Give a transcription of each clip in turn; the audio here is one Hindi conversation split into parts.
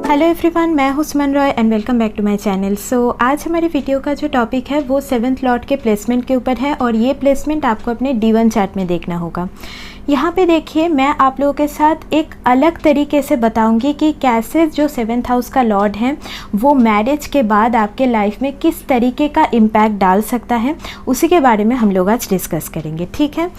हेलो एवरीवन, मैं हूं Suman Roy and welcome back to my channel. So आज हमारे वीडियो का जो टॉपिक है वो 7th लॉर्ड के प्लेसमेंट के ऊपर है और ये प्लेसमेंट आपको अपने D1 चार्ट में देखना होगा। यहाँ पे देखिए, मैं आप लोगों के साथ एक अलग तरीके से बताऊंगी कि कैसे जो 7th हाउस का लॉर्ड है वो मैरिज के बाद आपके लाइफ में किस तरीके का इम्पैक्ट डाल सकता है, उसी के बारे में हम लोग आज डिस्कस करेंगे, ठीक है।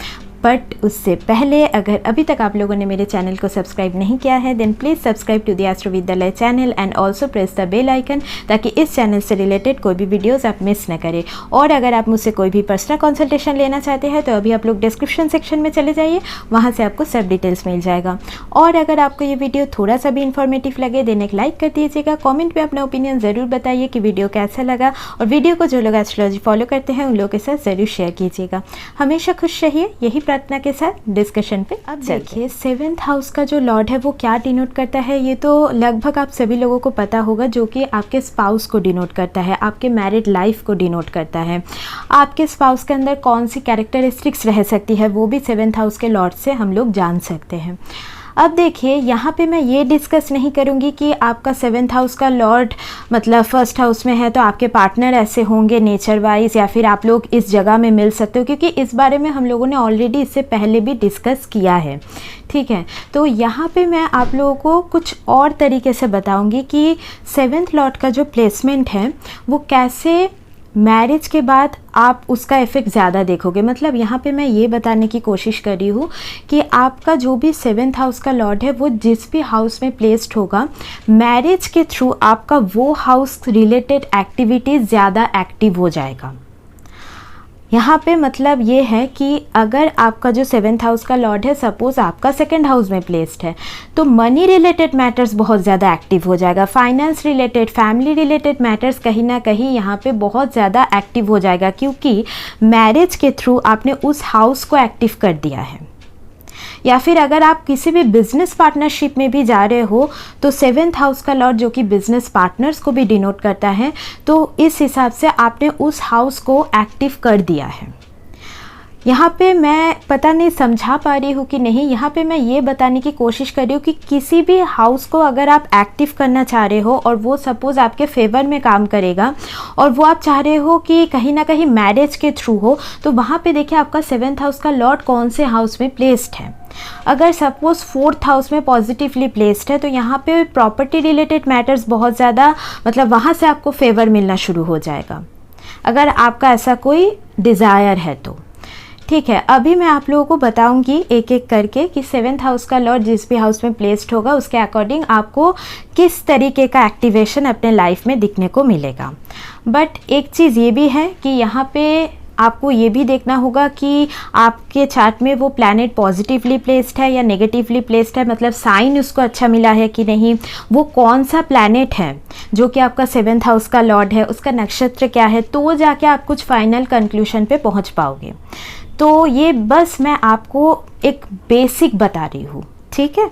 बट उससे पहले अगर अभी तक आप लोगों ने मेरे चैनल को सब्सक्राइब नहीं किया है then please subscribe to the astro Vidyalaya channel and also press the bell icon, ताकि इस चैनल से रिलेटेड कोई भी वीडियोस आप मिस न करें। और अगर आप मुझसे कोई भी पर्सनल कंसल्टेशन लेना चाहते हैं तो अभी आप लोग डिस्क्रिप्शन सेक्शन में चले जाइए, वहाँ से आपको सब डिटेल्स मिल जाएगा। और अगर आपको ये वीडियो थोड़ा सा भी इन्फॉर्मेटिव लगे देन एक लाइक कर दीजिएगा, कॉमेंट में अपना ओपिनियन ज़रूर बताइए कि वीडियो कैसा लगा, और वीडियो को जो लोग एस्ट्रोलॉजी फॉलो करते हैं उन लोगों के साथ ज़रूर शेयर कीजिएगा। हमेशा खुश रहिए, यही प्रार्थना के साथ डिस्कशन पे अब देखिए 7th हाउस का जो लॉर्ड है वो क्या डिनोट करता है। ये तो लगभग आप सभी लोगों को पता होगा, जो कि आपके स्पाउस को डिनोट करता है, आपके मैरिड लाइफ को डिनोट करता है। आपके स्पाउस के अंदर कौन सी कैरेक्टरिस्टिक्स रह सकती है वो भी 7th हाउस के लॉर्ड से हम लोग जान सकते हैं। अब देखिए, यहाँ पे मैं ये डिस्कस नहीं करूँगी कि आपका 7th हाउस का लॉर्ड मतलब 1st हाउस में है तो आपके पार्टनर ऐसे होंगे नेचर वाइज, या फिर आप लोग इस जगह में मिल सकते हो, क्योंकि इस बारे में हम लोगों ने ऑलरेडी इससे पहले भी डिस्कस किया है, ठीक है। तो यहाँ पे मैं आप लोगों को कुछ और तरीके से बताऊँगी कि 7th लॉर्ड का जो प्लेसमेंट है वो कैसे मैरिज के बाद आप उसका इफ़ेक्ट ज़्यादा देखोगे। मतलब यहाँ पे मैं ये बताने की कोशिश कर रही हूँ कि आपका जो भी 7th हाउस का लॉर्ड है वो जिस भी हाउस में प्लेस्ड होगा, मैरिज के थ्रू आपका वो हाउस रिलेटेड एक्टिविटीज़ ज़्यादा एक्टिव हो जाएगा। यहाँ पे मतलब ये है कि अगर आपका जो 7th हाउस का लॉर्ड है सपोज़ आपका 2nd हाउस में प्लेस्ड है तो मनी रिलेटेड मैटर्स बहुत ज़्यादा एक्टिव हो जाएगा, finance related, family related matters कहीं ना कहीं यहाँ पे बहुत ज़्यादा एक्टिव हो जाएगा, क्योंकि मैरिज के थ्रू आपने उस हाउस को एक्टिव कर दिया है। या फिर अगर आप किसी भी बिजनेस पार्टनरशिप में भी जा रहे हो तो 7th हाउस का लॉर्ड जो कि बिजनेस पार्टनर्स को भी डिनोट करता है, तो इस हिसाब से आपने उस हाउस को एक्टिव कर दिया है। यहाँ पे मैं पता नहीं समझा पा रही हूँ कि नहीं, यहाँ पे मैं ये बताने की कोशिश कर रही हूँ कि किसी भी हाउस को अगर आप एक्टिव करना चाह रहे हो और वो सपोज़ आपके फेवर में काम करेगा और वो आप चाह रहे हो कि कहीं ना कहीं मैरिज के थ्रू हो, तो वहाँ पे देखिए आपका 7th हाउस का लॉर्ड कौन से हाउस में प्लेस्ड है। अगर सपोज़ 4th हाउस में पॉजिटिवली प्लेस्ड है तो यहाँ पे प्रॉपर्टी रिलेटेड मैटर्स बहुत ज़्यादा, मतलब वहाँ से आपको फेवर मिलना शुरू हो जाएगा अगर आपका ऐसा कोई डिज़ायर है तो, ठीक है। अभी मैं आप लोगों को बताऊंगी एक एक करके कि 7th हाउस का लॉर्ड जिस भी हाउस में प्लेस्ड होगा उसके अकॉर्डिंग आपको किस तरीके का एक्टिवेशन अपने लाइफ में दिखने को मिलेगा। बट एक चीज़ ये भी है कि यहाँ पे आपको ये भी देखना होगा कि आपके चार्ट में वो प्लैनेट पॉजिटिवली प्लेस्ड है या नेगेटिवली प्लेस्ड है, मतलब साइन उसको अच्छा मिला है कि नहीं, वो कौन सा प्लैनेट है जो कि आपका 7th हाउस का लॉर्ड है, उसका नक्षत्र क्या है, तो जाके आप कुछ फाइनल कंक्लूजन पे पहुंच पाओगे। तो ये बस मैं आपको एक बेसिक बता रही हूँ, ठीक है।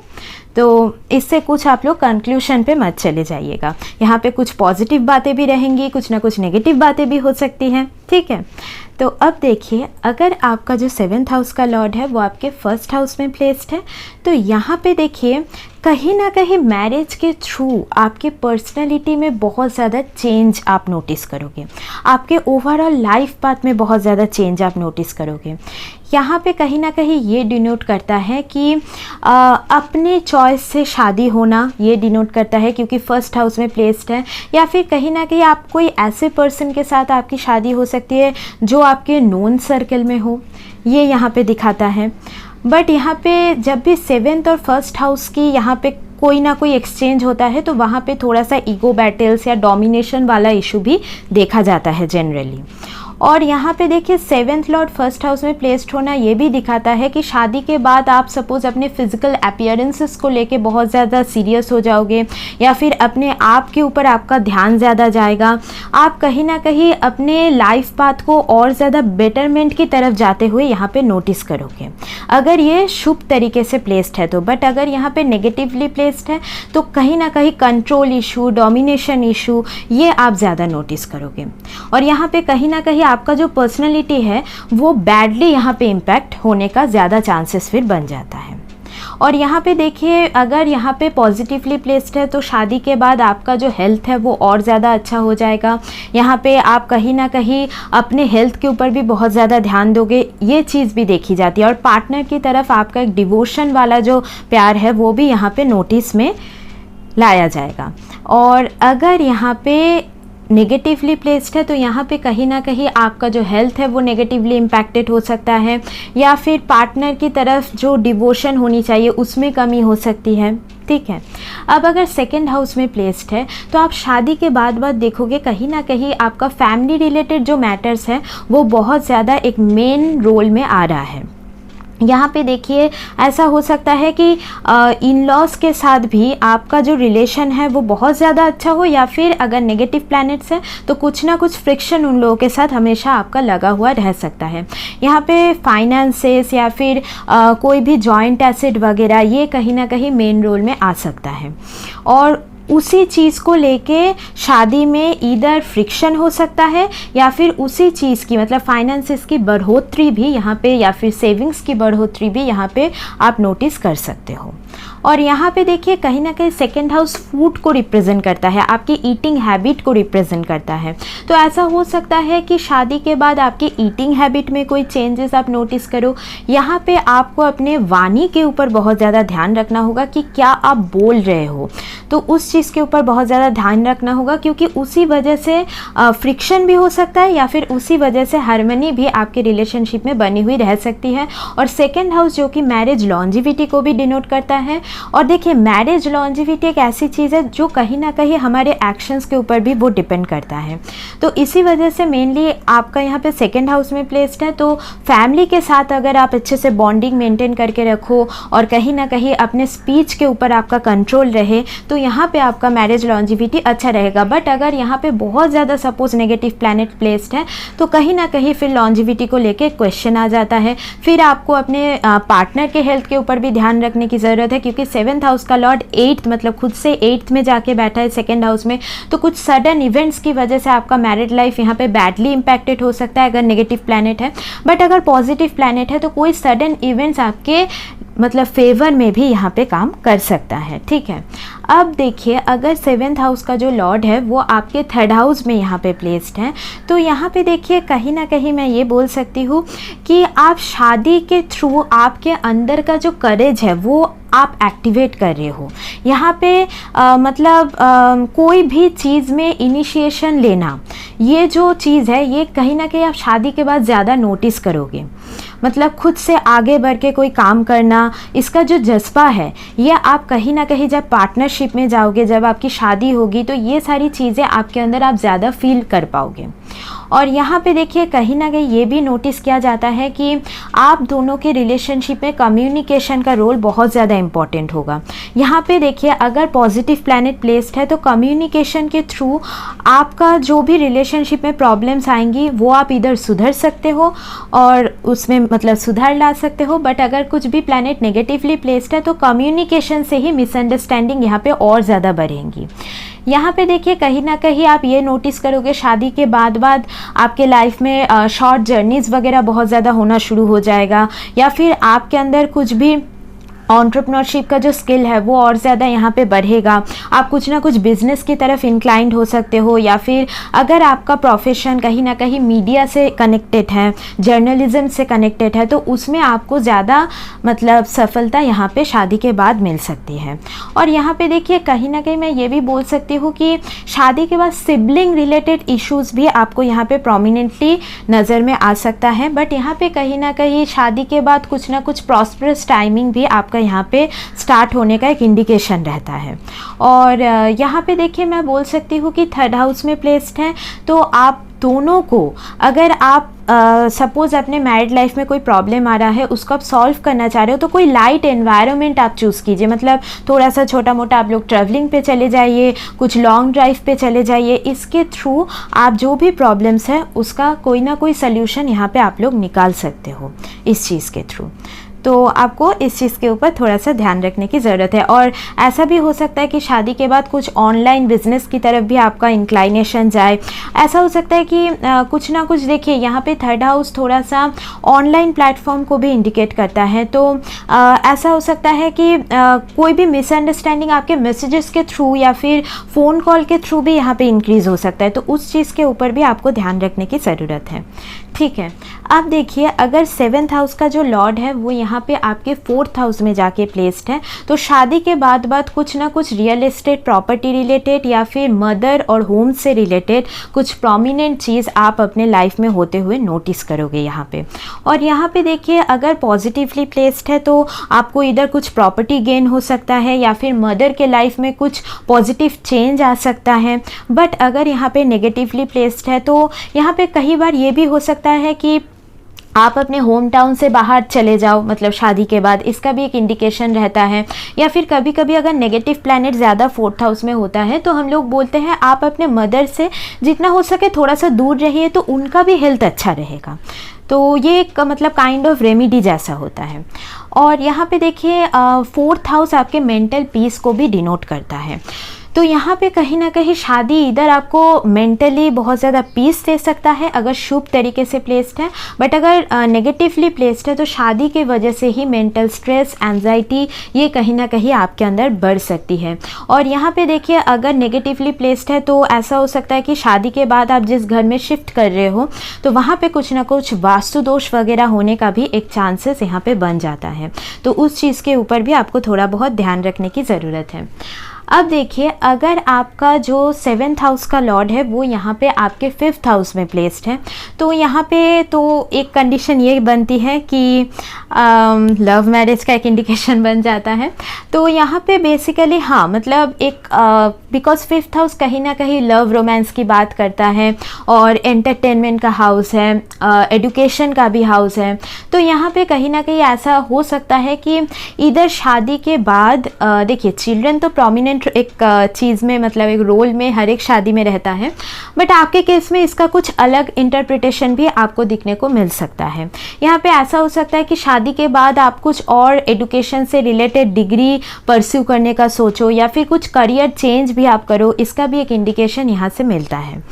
तो इससे कुछ आप लोग कंक्लूशन पे मत चले जाइएगा। यहाँ पे कुछ पॉजिटिव बातें भी रहेंगी, कुछ ना कुछ नेगेटिव बातें भी हो सकती हैं, ठीक है। तो अब देखिए, अगर आपका जो 7th हाउस का लॉर्ड है वो आपके 1st हाउस में प्लेस्ड है तो यहाँ पे देखिए कहीं ना कहीं मैरिज के थ्रू आपके पर्सनैलिटी में बहुत ज़्यादा चेंज आप नोटिस करोगे, आपके ओवरऑल लाइफ पाथ में बहुत ज़्यादा चेंज आप नोटिस करोगे। यहाँ पे कहीं ना कहीं ये डिनोट करता है कि अपने चॉइस से शादी होना, ये डिनोट करता है क्योंकि 1st हाउस में प्लेस्ड है। या फिर कहीं ना कहीं आप कोई ऐसे पर्सन के साथ आपकी शादी हो सकती है जो आपके नोन सर्कल में हो, ये यहाँ पे दिखाता है। बट यहाँ पे जब भी 7th और 1st हाउस की यहाँ पे कोई ना कोई एक्सचेंज होता है तो वहाँ पे थोड़ा सा ईगो बैटल्स या डोमिनेशन वाला इशू भी देखा जाता है जनरली। और यहाँ पे देखिए 7th लॉर्ड 1st हाउस में प्लेस्ड होना ये भी दिखाता है कि शादी के बाद आप सपोज अपने फिजिकल अपीयरेंसेस को लेके बहुत ज़्यादा सीरियस हो जाओगे, या फिर अपने आप के ऊपर आपका ध्यान ज़्यादा जाएगा। आप कहीं ना कहीं अपने लाइफ पाथ को और ज़्यादा बेटरमेंट की तरफ जाते हुए यहाँ पे नोटिस करोगे, अगर ये शुभ तरीके से प्लेस्ड है तो। बट अगर यहाँ पे नेगेटिवली प्लेस्ड है तो कहीं ना कहीं कंट्रोल इशू, डोमिनेशन इशू, ये आप ज़्यादा नोटिस करोगे। और यहाँ पे कहीं ना कहीं आपका जो पर्सनैलिटी है वो बैडली यहाँ पे इम्पैक्ट होने का ज़्यादा चांसेस फिर बन जाता है। और यहाँ पे देखिए अगर यहाँ पे पॉजिटिवली प्लेस्ड है तो शादी के बाद आपका जो हेल्थ है वो और ज़्यादा अच्छा हो जाएगा। यहाँ पे आप कहीं ना कहीं अपने हेल्थ के ऊपर भी बहुत ज़्यादा ध्यान दोगे, ये चीज़ भी देखी जाती है। और पार्टनर की तरफ आपका एक डिवोशन वाला जो प्यार है वो भी यहाँ पे नोटिस में लाया जाएगा। और अगर यहाँ पे नेगेटिवली प्लेस्ड है तो यहाँ पे कहीं ना कहीं आपका जो हेल्थ है वो नेगेटिवली इम्पैक्टेड हो सकता है, या फिर पार्टनर की तरफ जो डिवोशन होनी चाहिए उसमें कमी हो सकती है। ठीक है, अब अगर सेकंड हाउस में प्लेस्ड है तो आप शादी के बाद देखोगे कहीं ना कहीं आपका फैमिली रिलेटेड जो मैटर्स है वो बहुत ज़्यादा एक मेन रोल में आ रहा है। यहाँ पे देखिए ऐसा हो सकता है कि इन लॉज के साथ भी आपका जो रिलेशन है वो बहुत ज़्यादा अच्छा हो, या फिर अगर नेगेटिव प्लैनेट्स हैं तो कुछ ना कुछ फ्रिक्शन उन लोगों के साथ हमेशा आपका लगा हुआ रह सकता है। यहाँ पे फाइनेंसेस या फिर कोई भी जॉइंट एसेट वगैरह ये कहीं ना कहीं मेन रोल में आ सकता है। और उसी चीज़ को लेके शादी में ईदर फ्रिक्शन हो सकता है या फिर उसी चीज़ की मतलब फाइनेंसेस की बढ़ोतरी भी यहाँ पे या फिर सेविंग्स की बढ़ोतरी भी यहाँ पे आप नोटिस कर सकते हो। और यहाँ पे देखिए कहीं ना कहीं सेकेंड हाउस फूड को रिप्रेजेंट करता है, आपकी ईटिंग हैबिट को रिप्रेजेंट करता है। तो ऐसा हो सकता है कि शादी के बाद आपकी ईटिंग हैबिट में कोई चेंजेस आप नोटिस करो। यहाँ पे आपको अपने वाणी के ऊपर बहुत ज़्यादा ध्यान रखना होगा कि क्या आप बोल रहे हो, तो उस चीज़ के ऊपर बहुत ज़्यादा ध्यान रखना होगा, क्योंकि उसी वजह से फ्रिक्शन भी हो सकता है या फिर उसी वजह से हार्मनी भी आपके रिलेशनशिप में बनी हुई रह सकती है। और सेकेंड हाउस जो कि मैरिज लॉन्जिविटी को भी डिनोट करता है। और देखिए मैरिज लॉन्जिविटी एक ऐसी चीज़ है जो कहीं ना कहीं हमारे एक्शंस के ऊपर भी वो डिपेंड करता है। तो इसी वजह से मेनली आपका यहाँ पे सेकेंड हाउस में प्लेस्ड है, तो फैमिली के साथ अगर आप अच्छे से बॉन्डिंग मेंटेन करके रखो और कहीं ना कहीं अपने स्पीच के ऊपर आपका कंट्रोल रहे तो यहाँ पे आपका मैरिज लॉन्जिविटी अच्छा रहेगा। बट अगर यहाँ पे बहुत ज़्यादा सपोज नेगेटिव प्लैनेट प्लेस्ड है तो कहीं ना कहीं फिर लॉन्जिविटी को लेके क्वेश्चन आ जाता है। फिर आपको अपने पार्टनर के हेल्थ के ऊपर भी ध्यान रखने की ज़रूरत है, क्योंकि सेवन्थ हाउस का लॉर्ड एट्थ मतलब खुद से एट्थ में जाके बैठा है सेकेंड हाउस में। तो कुछ सडन इवेंट्स की वजह से आपका मैरिड लाइफ यहाँ पे बैडली इम्पैक्टेड हो सकता है अगर नेगेटिव प्लैनेट है। बट अगर पॉजिटिव प्लैनेट है तो कोई सडन इवेंट्स आपके मतलब फेवर में भी यहाँ पे काम कर सकता है। ठीक है, अब देखिए अगर सेवेंथ हाउस का जो लॉर्ड है वो आपके थर्ड हाउस में यहाँ पे प्लेस्ड है, तो यहाँ पे देखिए कहीं ना कहीं मैं ये बोल सकती हूँ कि आप शादी के थ्रू आपके अंदर का जो करेज है वो आप एक्टिवेट कर रहे हो। यहाँ पे कोई भी चीज़ में इनिशिएशन लेना, ये जो चीज़ है ये कहीं ना कहीं आप शादी के बाद ज़्यादा नोटिस करोगे। मतलब खुद से आगे बढ़ के कोई काम करना, इसका जो जज्बा है ये आप कहीं ना कहीं जब पार्टनरशिप में जाओगे, जब आपकी शादी होगी तो ये सारी चीज़ें आपके अंदर आप ज़्यादा फील कर पाओगे। और यहाँ पे देखिए कहीं ना कहीं ये भी नोटिस किया जाता है कि आप दोनों के रिलेशनशिप में कम्युनिकेशन का रोल बहुत ज़्यादा इम्पॉर्टेंट होगा। यहाँ पे देखिए अगर पॉजिटिव प्लैनेट प्लेस्ड है तो कम्युनिकेशन के थ्रू आपका जो भी रिलेशनशिप में प्रॉब्लम्स आएंगी वो आप इधर सुधर सकते हो और उसमें मतलब सुधार ला सकते हो। बट अगर कुछ भी प्लैनेट नेगेटिवली प्लेस्ड है तो कम्युनिकेशन से ही मिसअंडरस्टैंडिंग यहाँ पे और ज़्यादा बढ़ेंगी। यहाँ पे देखिए कहीं ना कहीं आप ये नोटिस करोगे शादी के बाद आपके लाइफ में शॉर्ट जर्नीज़ वगैरह बहुत ज़्यादा होना शुरू हो जाएगा, या फिर आपके अंदर कुछ भी एंटरप्रेन्योरशिप का जो स्किल है वो और ज़्यादा यहाँ पे बढ़ेगा। आप कुछ ना कुछ बिजनेस की तरफ इंक्लाइंड हो सकते हो, या फिर अगर आपका प्रोफेशन कहीं ना कहीं मीडिया से कनेक्टेड है, जर्नलिज्म से कनेक्टेड है, तो उसमें आपको ज़्यादा मतलब सफलता यहाँ पे शादी के बाद मिल सकती है। और यहाँ पे देखिए कहीं ना कहीं मैं ये भी बोल सकती हूँ कि शादी के बाद सिबलिंग रिलेटेड इश्यूज़ भी आपको यहाँ पे प्रोमिनेंटली नज़र में आ सकता है। बट यहाँ पे कहीं ना कहीं शादी के बाद कुछ ना कुछ प्रॉस्परस टाइमिंग भी आपका यहाँ पे स्टार्ट होने का एक इंडिकेशन रहता है। और यहाँ पे देखिए मैं बोल सकती हूँ कि थर्ड हाउस में प्लेस्ड है तो आप दोनों को अगर आप सपोज़ अपने मैरिड लाइफ में कोई प्रॉब्लम आ रहा है उसको आप सॉल्व करना चाह रहे हो तो कोई लाइट एनवायरनमेंट आप चूज़ कीजिए। मतलब थोड़ा सा छोटा मोटा आप लोग ट्रैवलिंग पे चले जाइए, कुछ लॉन्ग ड्राइव पे चले जाइए। इसके थ्रू आप जो भी प्रॉब्लम्स है उसका कोई ना कोई सल्यूशन यहाँ पे आप लोग निकाल सकते हो इस चीज़ के थ्रू। तो आपको इस चीज़ के ऊपर थोड़ा सा ध्यान रखने की ज़रूरत है। और ऐसा भी हो सकता है कि शादी के बाद कुछ ऑनलाइन बिजनेस की तरफ भी आपका इंक्लाइनेशन जाए। ऐसा हो सकता है कि कुछ ना कुछ, देखिए यहाँ पे थर्ड हाउस थोड़ा सा ऑनलाइन प्लेटफॉर्म को भी इंडिकेट करता है। तो ऐसा हो सकता है कि कोई भी मिसअंडरस्टैंडिंग आपके मैसेजेस के थ्रू या फिर फ़ोन कॉल के थ्रू भी यहाँ पे इंक्रीज़ हो सकता है। तो उस चीज़ के ऊपर भी आपको ध्यान रखने की ज़रूरत है। ठीक है, अब देखिए अगर 7th हाउस का जो लॉर्ड है वो यहाँ पे आपके 4th हाउस में जाके प्लेस्ड है, तो शादी के बाद कुछ ना कुछ रियल एस्टेट प्रॉपर्टी रिलेटेड या फिर मदर और होम से रिलेटेड कुछ प्रोमिनेंट चीज़ आप अपने लाइफ में होते हुए नोटिस करोगे यहाँ पे। और यहाँ पे देखिए अगर पॉजिटिवली प्लेस्ड है तो आपको इधर कुछ प्रॉपर्टी गेन हो सकता है या फिर मदर के लाइफ में कुछ पॉजिटिव चेंज आ सकता है। बट अगर यहाँ पे नेगेटिवली प्लेस्ड है तो यहाँ पे कई बार ये भी हो सकता है कि आप अपने होम टाउन से बाहर चले जाओ, मतलब शादी के बाद, इसका भी एक इंडिकेशन रहता है। या फिर कभी कभी अगर नेगेटिव प्लैनेट ज़्यादा 4th हाउस में होता है तो हम लोग बोलते हैं आप अपने मदर से जितना हो सके थोड़ा सा दूर रहिए, तो उनका भी हेल्थ अच्छा रहेगा। तो ये एक मतलब काइंड ऑफ रेमेडी जैसा होता है। और यहाँ पे देखिए 4th हाउस आपके मेंटल पीस को भी डिनोट करता है। तो यहाँ पे कहीं ना कहीं शादी इधर आपको मेंटली बहुत ज़्यादा पीस दे सकता है अगर शुभ तरीके से प्लेस्ड है। बट अगर नेगेटिवली प्लेस्ड है तो शादी के वजह से ही मेंटल स्ट्रेस, एंजाइटी ये कहीं ना कहीं आपके अंदर बढ़ सकती है। और यहाँ पे देखिए अगर नेगेटिवली प्लेस्ड है तो ऐसा हो सकता है कि शादी के बाद आप जिस घर में शिफ्ट कर रहे हो तो वहाँ पे कुछ ना कुछ वास्तु दोष वगैरह होने का भी एक चांसेस यहाँ पे बन जाता है। तो उस चीज़ के ऊपर भी आपको थोड़ा बहुत ध्यान रखने की ज़रूरत है। अब देखिए अगर आपका जो 7th हाउस का लॉर्ड है वो यहाँ पे आपके 5th हाउस में प्लेस्ड है, तो यहाँ पे तो एक कंडीशन ये बनती है कि लव मैरिज का एक इंडिकेशन बन जाता है। तो यहाँ पे बेसिकली हाँ मतलब एक बिकॉज 5th हाउस कहीं ना कहीं लव रोमांस की बात करता है और एंटरटेनमेंट का हाउस है, एजुकेशन का भी हाउस है। तो यहाँ पे कहीं ना कहीं ऐसा हो सकता है कि इधर शादी के बाद देखिए चिल्ड्रन तो प्रोमिनेंट एक चीज़ में मतलब एक रोल में हर एक शादी में रहता है, बट आपके केस में इसका कुछ अलग इंटरप्रिटेशन भी आपको दिखने को मिल सकता है। यहाँ पे ऐसा हो सकता है कि शादी के बाद आप कुछ और एजुकेशन से रिलेटेड डिग्री परस्यू करने का सोचो या फिर कुछ करियर चेंज भी आप करो, इसका भी एक इंडिकेशन यहाँ से मिलता है।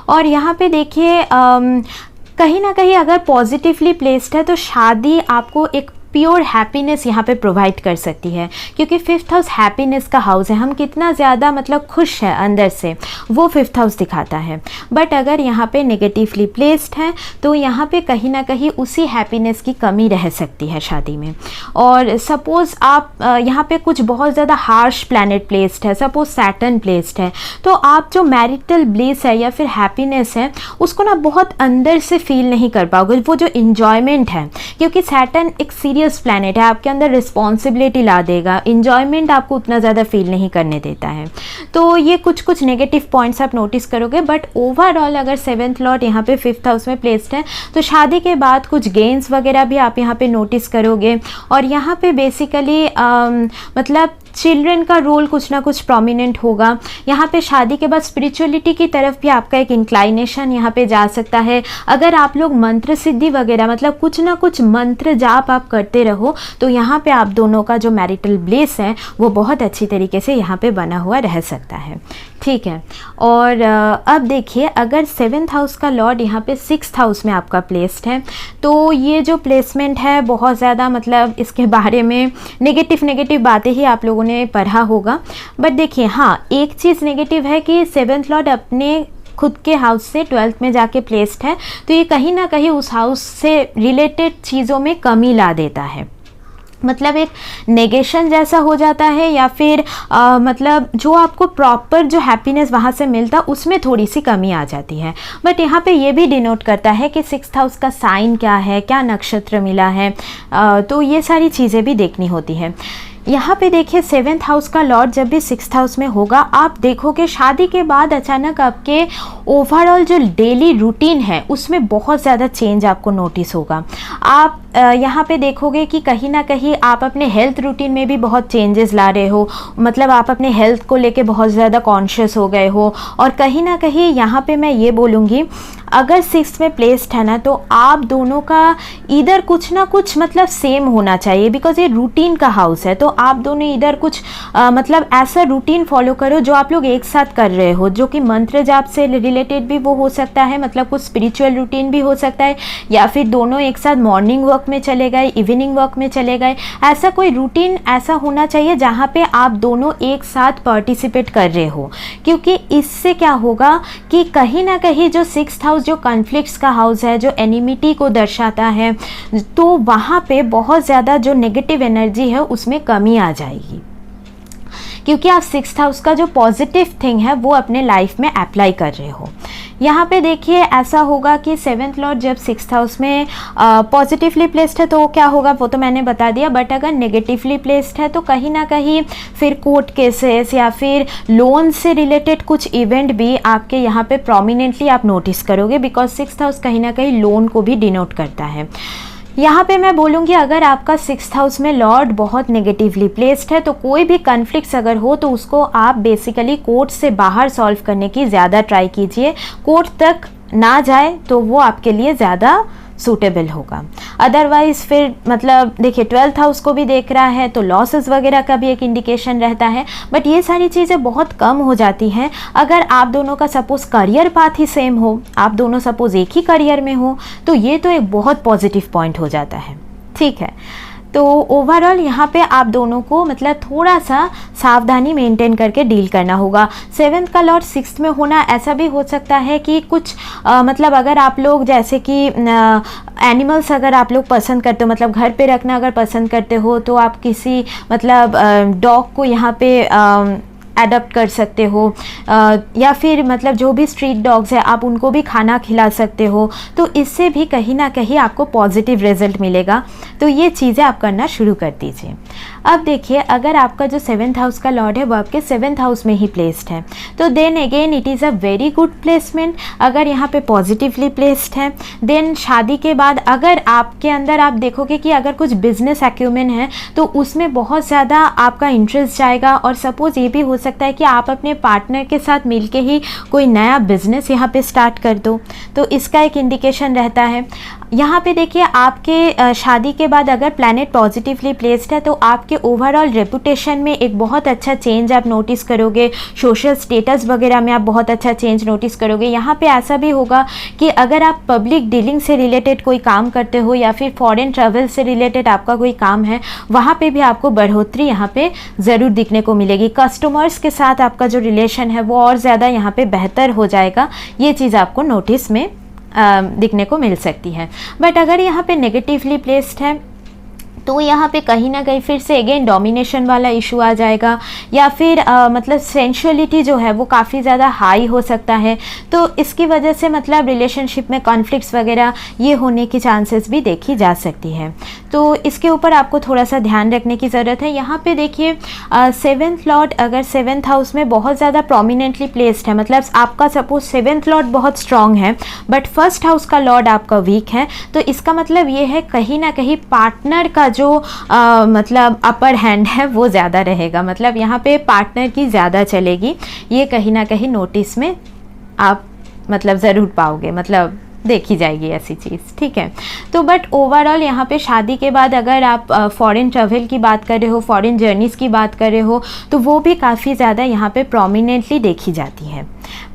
और यहाँ पे देखिए कहीं ना कहीं अगर पॉजिटिवली प्लेस्ड है तो शादी आपको एक प्योर हैप्पीनेस यहाँ पे प्रोवाइड कर सकती है, क्योंकि 5th हाउस हैप्पीनेस का हाउस है। हम कितना ज़्यादा मतलब खुश हैं अंदर से वो 5th हाउस दिखाता है। बट अगर यहाँ पे नेगेटिवली प्लेस्ड है तो यहाँ पे कहीं ना कहीं उसी हैप्पीनेस की कमी रह सकती है शादी में। और सपोज़ आप यहाँ पे कुछ बहुत ज़्यादा हार्श प्लैनेट प्लेस्ड है, सपोज सैटर्न प्लेस्ड है, तो आप जो मैरिटल ब्लिस है या फिर हैप्पीनेस है उसको ना बहुत अंदर से फील नहीं कर पाओगे, वो जो इन्जॉयमेंट है, क्योंकि सैटर्न एक सीरियस प्लैनेट है, आपके अंदर रिस्पॉन्सिबिलिटी ला देगा, इंजॉयमेंट आपको उतना ज़्यादा फील नहीं करने देता है। तो ये कुछ नेगेटिव पॉइंट्स आप नोटिस करोगे। बट ओवरऑल अगर 7th लॉर्ड यहाँ पे 5th हाउस में प्लेस्ड है तो शादी के बाद कुछ गेन्स वगैरह भी आप यहाँ पे नोटिस करोगे। और यहाँ पे बेसिकली मतलब चिल्ड्रन का रोल कुछ ना कुछ प्रोमिनेंट होगा। यहाँ पे शादी के बाद स्पिरिचुअलिटी की तरफ भी आपका एक इंक्लाइनेशन यहाँ पे जा सकता है। अगर आप लोग मंत्र सिद्धि वगैरह मतलब कुछ ना कुछ मंत्र जाप आप करते रहो तो यहाँ पे आप दोनों का जो मैरिटल ब्लिस है वो बहुत अच्छी तरीके से यहाँ पे बना हुआ रह सकता है। ठीक है। और अब देखिए अगर 7th हाउस का लॉर्ड यहाँ पे 6th हाउस में आपका प्लेस्ड है तो ये जो प्लेसमेंट है बहुत ज़्यादा मतलब इसके बारे में नेगेटिव बातें ही आप लोगों ने पढ़ा होगा। बट देखिए हाँ एक चीज़ नेगेटिव है कि 7th लॉर्ड अपने खुद के हाउस से 12th में जाके प्लेस्ड है, तो ये कहीं ना कहीं उस हाउस से रिलेटेड चीज़ों में कमी ला देता है। मतलब एक नेगेशन जैसा हो जाता है या फिर मतलब जो आपको प्रॉपर जो हैप्पीनेस वहाँ से मिलता उसमें थोड़ी सी कमी आ जाती है। बट यहाँ पे ये भी डिनोट करता है कि 6th हाउस का साइन क्या है, क्या नक्षत्र मिला है, तो ये सारी चीज़ें भी देखनी होती है। यहाँ पे देखिए 7th हाउस का लॉर्ड जब भी 6th हाउस में होगा आप देखोगे शादी के बाद अचानक आपके ओवरऑल जो डेली रूटीन है उसमें बहुत ज़्यादा चेंज आपको नोटिस होगा। आप यहाँ पे देखोगे कि कहीं ना कहीं आप अपने हेल्थ रूटीन में भी बहुत चेंजेस ला रहे हो, मतलब आप अपने हेल्थ को लेके बहुत ज़्यादा कॉन्शियस हो गए हो। और कहीं ना कहीं यहाँ पे मैं ये बोलूँगी अगर सिक्स में प्लेस्ड है ना, तो आप दोनों का इधर कुछ ना कुछ मतलब सेम होना चाहिए, बिकॉज ये रूटीन का हाउस है। तो आप दोनों इधर कुछ मतलब ऐसा रूटीन फॉलो करो जो आप लोग एक साथ कर रहे हो, जो कि मंत्र जाप से रिलेटेड भी वो हो सकता है, मतलब कुछ स्पिरिचुअल रूटीन भी हो सकता है, या फिर दोनों एक साथ मॉर्निंग वॉक में चले गए, इवनिंग वॉक में चले गए। ऐसा कोई रूटीन ऐसा होना चाहिए जहाँ पे आप दोनों एक साथ पार्टिसिपेट कर रहे हो, क्योंकि इससे क्या होगा कि कहीं ना कहीं जो सिक्स्थ हाउस जो कॉन्फ्लिक्ट्स का हाउस है, जो एनिमिटी को दर्शाता है, तो वहाँ पे बहुत ज़्यादा जो नेगेटिव एनर्जी है उसमें कमी आ जाएगी, क्योंकि आप सिक्स्थ हाउस का जो पॉजिटिव थिंग है वो अपने लाइफ में अप्लाई कर रहे हो। यहाँ पे देखिए ऐसा होगा कि सेवेंथ लॉर्ड जब सिक्स्थ हाउस में पॉजिटिवली प्लेस्ड है तो क्या होगा वो तो मैंने बता दिया, बट अगर नेगेटिवली प्लेस्ड है तो कहीं ना कहीं फिर कोर्ट केसेस या फिर लोन से रिलेटेड कुछ इवेंट भी आपके यहाँ पे प्रोमिनेंटली आप नोटिस करोगे, बिकॉज सिक्स्थ हाउस कहीं ना कहीं लोन को भी डिनोट करता है। यहाँ पे मैं बोलूँगी अगर आपका सिक्स्थ हाउस में लॉर्ड बहुत नेगेटिवली प्लेस्ड है तो कोई भी कन्फ्लिक्ट्स अगर हो तो उसको आप बेसिकली कोर्ट से बाहर सॉल्व करने की ज़्यादा ट्राई कीजिए, कोर्ट तक ना जाए तो वो आपके लिए ज़्यादा सूटेबल होगा। अदरवाइज़ फिर मतलब देखिए 12th हाउस को भी देख रहा है तो लॉसेस वगैरह का भी एक इंडिकेशन रहता है, बट ये सारी चीज़ें बहुत कम हो जाती हैं अगर आप दोनों का सपोज़ करियर पाथ ही सेम हो, आप दोनों सपोज़ एक ही करियर में हो, तो ये तो एक बहुत पॉजिटिव पॉइंट हो जाता है। ठीक है, तो ओवरऑल यहाँ पे आप दोनों को मतलब थोड़ा सा सावधानी मेंटेन करके डील करना होगा। सेवेंथ का लॉर्ड सिक्स्थ में होना ऐसा भी हो सकता है कि कुछ मतलब अगर आप लोग जैसे कि एनिमल्स अगर आप लोग पसंद करते हो, मतलब घर पे रखना अगर पसंद करते हो, तो आप किसी मतलब डॉग को यहाँ पे एडॉप्ट कर सकते हो, या फिर मतलब जो भी स्ट्रीट डॉग्स है आप उनको भी खाना खिला सकते हो, तो इससे भी कहीं ना कहीं आपको पॉजिटिव रिजल्ट मिलेगा। तो ये चीज़ें आप करना शुरू कर दीजिए। अब देखिए अगर आपका जो सेवेंथ हाउस का लॉर्ड है वो आपके सेवेंथ हाउस में ही प्लेस्ड है तो then again it is a very good placement. अगर यहाँ पे पॉजिटिवली प्लेस्ड है, देन शादी के बाद अगर आपके अंदर आप देखोगे कि अगर कुछ बिजनेस एक्यूमेन है तो उसमें बहुत ज़्यादा आपका इंटरेस्ट जाएगा, और सपोज़ ये भी हो सकता है कि आप अपने पार्टनर के साथ मिलके ही कोई नया बिजनेस यहाँ पे स्टार्ट कर दो, तो इसका एक इंडिकेशन रहता है। यहाँ पे देखिए आपके शादी के बाद अगर प्लैनेट पॉजिटिवली प्लेस्ड है तो आपके ओवरऑल रेपुटेशन में एक बहुत अच्छा चेंज आप नोटिस करोगे, सोशल स्टेटस वगैरह में आप बहुत अच्छा चेंज नोटिस करोगे। यहाँ पे ऐसा भी होगा कि अगर आप पब्लिक डीलिंग से रिलेटेड कोई काम करते हो या फिर फॉरेन ट्रैवल से रिलेटेड आपका कोई काम है, वहाँ पे भी आपको बढ़ोतरी यहाँ पे ज़रूर दिखने को मिलेगी। कस्टमर्स के साथ आपका जो रिलेशन है वो और ज़्यादा यहाँ पे बेहतर हो जाएगा, ये चीज़ आपको नोटिस में दिखने को मिल सकती है। बट अगर यहाँ पे नेगेटिवली प्लेस्ड है तो यहाँ पे कहीं ना कहीं फिर से अगेन डोमिनेशन वाला इशू आ जाएगा, या फिर मतलब सेंशुअलिटी जो है वो काफ़ी ज़्यादा हाई हो सकता है, तो इसकी वजह से मतलब रिलेशनशिप में कॉन्फ्लिक्ट्स वगैरह ये होने की चांसेस भी देखी जा सकती है। तो इसके ऊपर आपको थोड़ा सा ध्यान रखने की ज़रूरत है। यहाँ पे देखिए सेवेंथ लॉर्ड अगर सेवेंथ हाउस में बहुत ज़्यादा प्रोमिनेंटली प्लेस्ड है, मतलब आपका सपोज सेवेंथ लॉर्ड बहुत स्ट्रॉन्ग है बट फर्स्ट हाउस का लॉर्ड आपका वीक है, तो इसका मतलब ये है कहीं ना कहीं पार्टनर का जो मतलब अपर हैंड है वो ज़्यादा रहेगा, मतलब यहाँ पे पार्टनर की ज़्यादा चलेगी, ये कहीं ना कहीं नोटिस में आप मतलब ज़रूर पाओगे, मतलब देखी जाएगी ऐसी चीज़। ठीक है, तो बट ओवरऑल यहाँ पे शादी के बाद अगर आप फॉरेन ट्रैवल की बात कर रहे हो, फॉरेन जर्नीज़ की बात कर रहे हो, तो वो भी काफ़ी ज़्यादा यहाँ पे प्रोमिनेंटली देखी जाती है।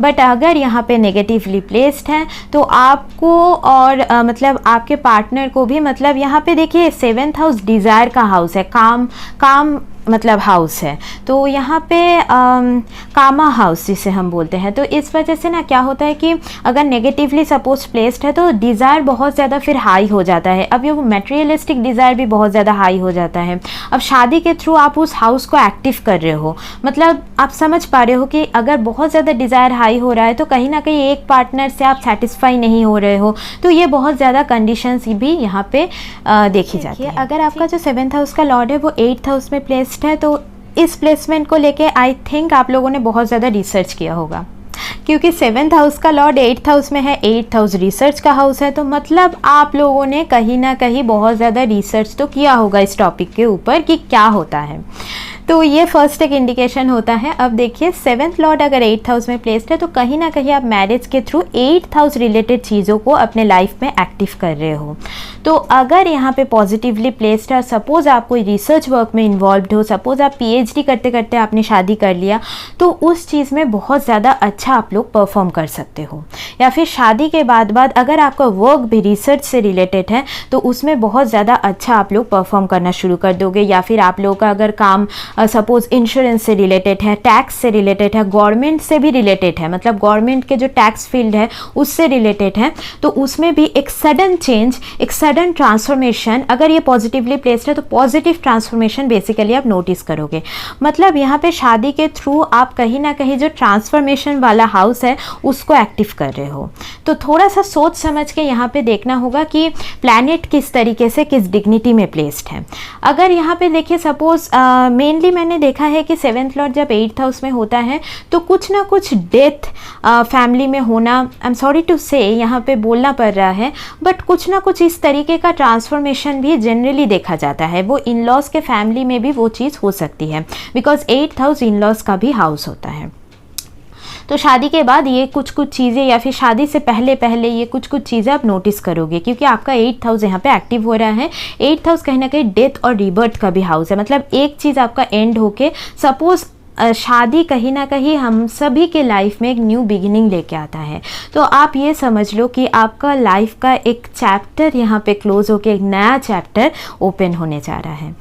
बट अगर यहाँ पे नेगेटिवली प्लेस्ड है तो आपको और मतलब आपके पार्टनर को भी, मतलब यहाँ पे देखिए सेवेंथ हाउस डिज़ायर का हाउस है, काम मतलब हाउस है, तो यहाँ पे कामा हाउस जिसे हम बोलते हैं, तो इस वजह से ना क्या होता है कि अगर नेगेटिवली सपोज प्लेस्ड है तो डिज़ायर बहुत ज़्यादा फिर हाई हो जाता है। अब ये वो मटेरियलिस्टिक डिज़ायर भी बहुत ज़्यादा हाई हो जाता है। अब शादी के थ्रू आप उस हाउस को एक्टिव कर रहे हो, मतलब आप समझ पा रहे हो कि अगर बहुत ज़्यादा डिज़ायर हाई हो रहा है तो कहीं ना कहीं एक पार्टनर से आप सेटिस्फाई नहीं हो रहे हो, तो ये बहुत ज़्यादा कंडीशंस भी यहाँ पे देखी जाती है। अगर आपका जो सेवेंथ हाउस का लॉर्ड है वो एट्थ हाउस में प्लेस्ड है तो इस प्लेसमेंट को लेके आई थिंक आप लोगों ने बहुत ज़्यादा रिसर्च किया होगा, क्योंकि सेवेंथ हाउस का लॉर्ड एट्थ हाउस में है, एट्थ हाउस रिसर्च का हाउस है, तो मतलब आप लोगों ने कहीं ना कहीं बहुत ज़्यादा रिसर्च तो किया होगा इस टॉपिक के ऊपर कि क्या होता है। तो ये फर्स्ट एक इंडिकेशन होता है। अब देखिए 7th लॉर्ड अगर 8th हाउस में प्लेस्ड है तो कहीं ना कहीं आप मैरिज के थ्रू 8th हाउस रिलेटेड चीज़ों को अपने लाइफ में एक्टिव कर रहे हो। तो अगर यहाँ पे पॉजिटिवली प्लेस्ड है, सपोज आप कोई रिसर्च वर्क में इन्वॉल्व हो, सपोज आप पीएचडी करते करते आपने शादी कर लिया, तो उस चीज़ में बहुत ज़्यादा अच्छा आप लोग परफॉर्म कर सकते हो। या फिर शादी के बाद अगर आपका वर्क भी रिसर्च से रिलेटेड है तो उसमें बहुत ज़्यादा अच्छा आप लोग परफॉर्म करना शुरू कर दोगे। या फिर आप लोगों का अगर काम सपोज इंश्योरेंस से रिलेटेड है, टैक्स से रिलेटेड है, गवर्नमेंट से भी रिलेटेड है, मतलब गवर्नमेंट के जो टैक्स फील्ड है उससे रिलेटेड है, तो उसमें भी एक सडन चेंज, एक सडन ट्रांसफॉर्मेशन, अगर ये पॉजिटिवली प्लेस्ड है तो पॉजिटिव ट्रांसफॉर्मेशन बेसिकली आप नोटिस करोगे। मतलब यहाँ पे शादी के थ्रू आप कहीं ना कहीं जो ट्रांसफॉर्मेशन वाला हाउस है उसको एक्टिव कर रहे हो। तो थोड़ा सा सोच समझ के यहाँ पे देखना होगा कि प्लैनेट किस तरीके से किस डिग्निटी में प्लेस्ड है। अगर यहाँ पे देखिए सपोज मेनली मैंने देखा है कि 7th लॉर्ड जब 8th हाउस में होता है तो कुछ ना कुछ डेथ फैमिली में होना, आई एम सॉरी टू से यहाँ पे बोलना पड़ रहा है, बट कुछ ना कुछ इस तरीके का ट्रांसफॉर्मेशन भी जनरली देखा जाता है। वो इन लॉज के फैमिली में भी वो चीज़ हो सकती है, because 8th house in laws का भी हाउस होता है। तो शादी के बाद ये कुछ कुछ चीज़ें या फिर शादी से पहले पहले ये कुछ कुछ चीज़ें आप नोटिस करोगे, क्योंकि आपका 8th हाउस यहाँ पे एक्टिव हो रहा है। 8th हाउस कहीं ना कहीं डेथ और रीबर्थ का भी हाउस है, मतलब एक चीज़ आपका एंड होके सपोज शादी कहीं ना कहीं हम सभी के लाइफ में एक न्यू बिगिनिंग लेके आता है। तो आप ये समझ लो कि आपका लाइफ का एक चैप्टर यहाँ पे क्लोज होके एक नया चैप्टर ओपन होने जा रहा है।